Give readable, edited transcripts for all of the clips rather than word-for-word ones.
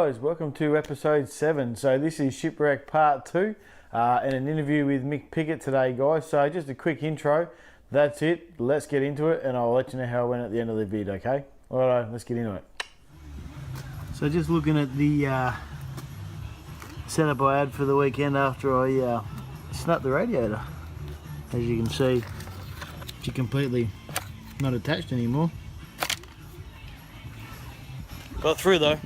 guys, welcome to episode 7. So this is Shipwreck part 2 and an interview with Mick Pickert today, guys. So just a quick intro, that's it, let's get into it and I'll let you know how it went at the end of the vid, okay? Alright, let's get into it. So just looking at the setup I had for the weekend after I snapped the radiator. As you can see, it's completely not attached anymore. Got through though.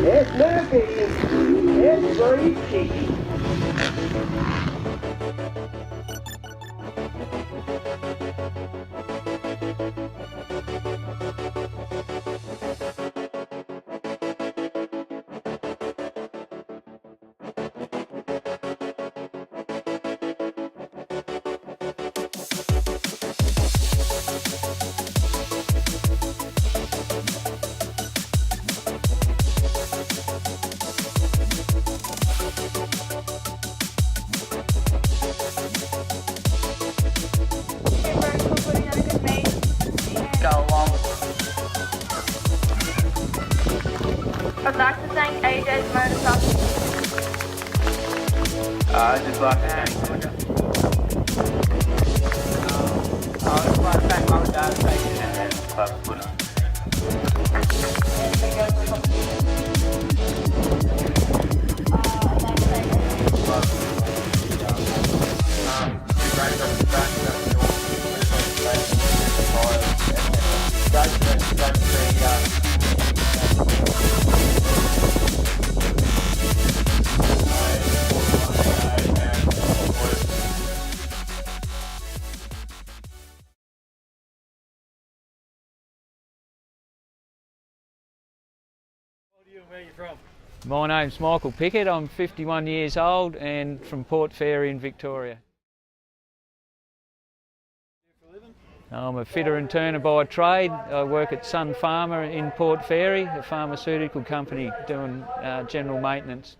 It's Murphy. It's Breachy. I'd like to thank AJ's Moto. I'd just like to thank Mum and Dad for taking it out of the club. you and where are you from? My name's Michael Pickert. I'm 51 years old and from Port Fairy in Victoria. I'm a fitter and turner by trade. I work at Sun Pharma in Port Fairy, a pharmaceutical company doing general maintenance.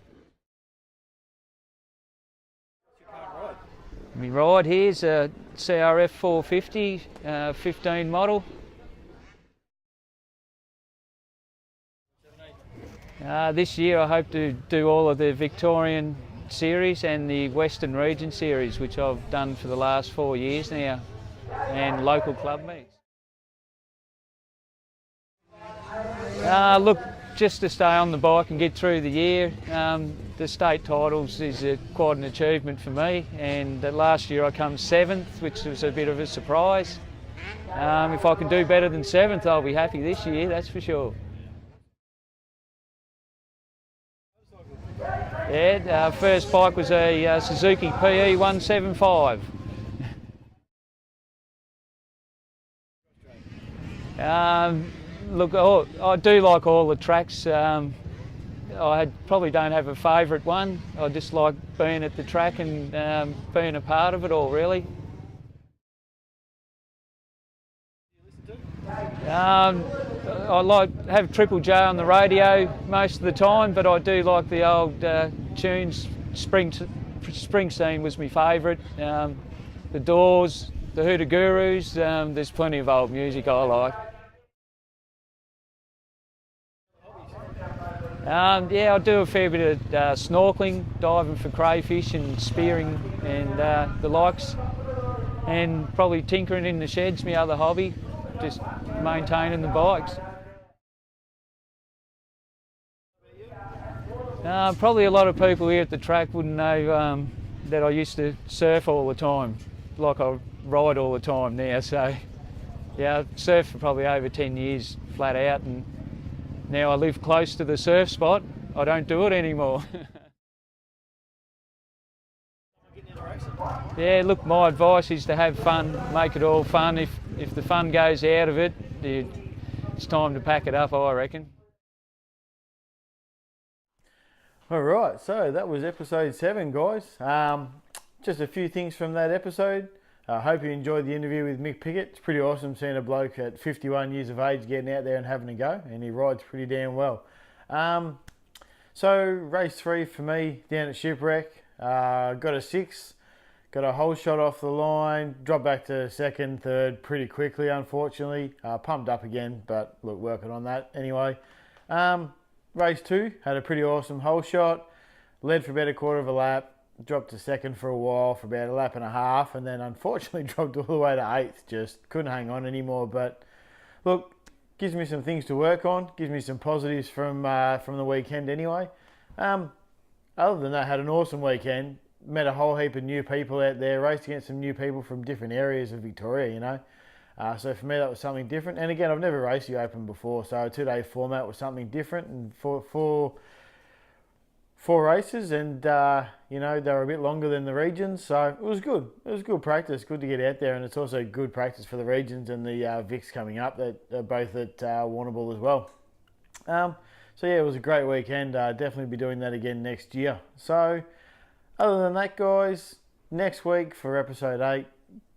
My ride here's a CRF 450, 15 model. This year I hope to do all of the Victorian series and the Western Region series, which I've done for the last 4 years now, and local club meets. Look, just to stay on the bike and get through the year. The state titles is quite an achievement for me, and last year I come 7th, which was a bit of a surprise. If I can do better than 7th, I'll be happy this year, that's for sure. Yeah, first bike was a Suzuki PE 175. Look, I do like all the tracks. I probably don't have a favourite one. I just like being at the track and being a part of it all, really. I like have Triple J on the radio most of the time, but I do like the old tunes. Springsteen was my favourite. The Doors, the Hoota Gurus. There's plenty of old music I like. Yeah, I do a fair bit of snorkeling, diving for crayfish and spearing and the likes, and probably tinkering in the sheds, my other hobby, just maintaining the bikes. Probably a lot of people here at the track wouldn't know that I used to surf all the time, like I ride all the time now, so yeah, I've surfed for probably over 10 years flat out, and now I live close to the surf spot. I don't do it anymore. Yeah, look, my advice is to have fun, make it all fun. If the fun goes out of it, it's time to pack it up, I reckon. All right, so that was episode 7, guys. Just a few things from that episode. I hope you enjoyed the interview with Mick Pickert. It's pretty awesome seeing a bloke at 51 years of age getting out there and having a go, and he rides pretty damn well. So race 3 for me down at Shipwreck. Got a 6th, got a whole shot off the line, dropped back to 2nd, 3rd pretty quickly, unfortunately. Pumped up again, but look, working on that anyway. Race 2, had a pretty awesome whole shot, led for about a quarter of a lap, dropped to 2nd for a while for about a lap and a half, and then unfortunately dropped all the way to 8th. Just couldn't hang on anymore. But look, gives me some things to work on, gives me some positives from the weekend anyway. Other than that, had an awesome weekend. Met a whole heap of new people out there, raced against some new people from different areas of Victoria, you know. So for me, that was something different. And again, I've never raced the Open before, so a 2-day format was something different, and four races, and you know, they were a bit longer than the regions, so it was good. It was good practice, good to get out there, and it's also good practice for the regions and the Vics coming up that are both at Warrnambool as well. So yeah, it was a great weekend. Definitely be doing that again next year. So other than that, guys, next week for episode 8,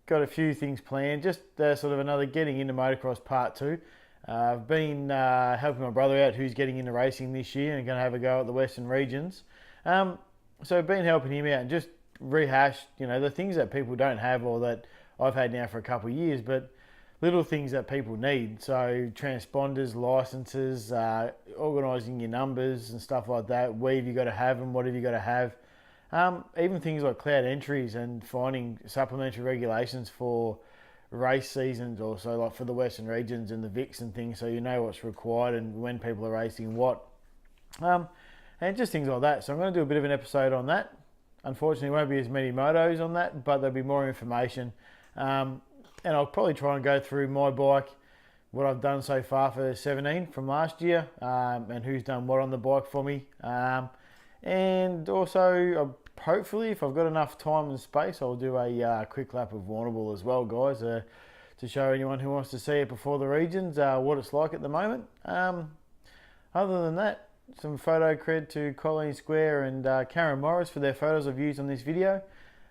got a few things planned. Just sort of another getting into motocross part 2. I've been helping my brother out, who's getting into racing this year and going to have a go at the Western Regions. So I've been helping him out and just rehash, you know, the things that people don't have or that I've had now for a couple of years, but little things that people need. So transponders, licenses, organising your numbers and stuff like that. Where have you got to have them? What have you got to have? Even things like cloud entries and finding supplementary regulations for race seasons, also like for the Western Regions and the Vics and things, so you know what's required and when people are racing what, and just things like that. So I'm going to do a bit of an episode on that. Unfortunately, won't be as many motos on that, but there'll be more information, and I'll probably try and go through my bike, what I've done so far for 17 from last year, and who's done what on the bike for me, and also hopefully, if I've got enough time and space, I'll do a quick lap of Warrnambool as well, guys, to show anyone who wants to see it before the regions what it's like at the moment. Other than that, some photo cred to Colleen Square and Karen Morris for their photos I've used on this video.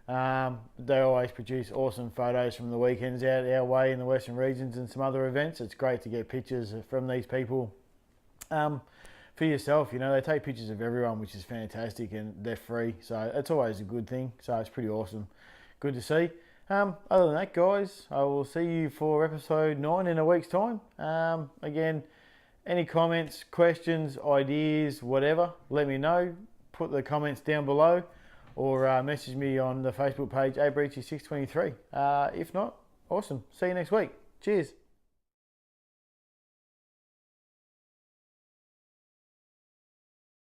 They always produce awesome photos from the weekends out our way in the Western regions and some other events. It's great to get pictures from these people for yourself. You know, they take pictures of everyone, which is fantastic, and they're free, so it's always a good thing. So it's pretty awesome. Good to see. Other than that, guys, I will see you for episode 9 in a week's time. Again, any comments, questions, ideas, whatever, let me know. Put the comments down below, or message me on the Facebook page, Breachy623. If not, awesome. See you next week. Cheers.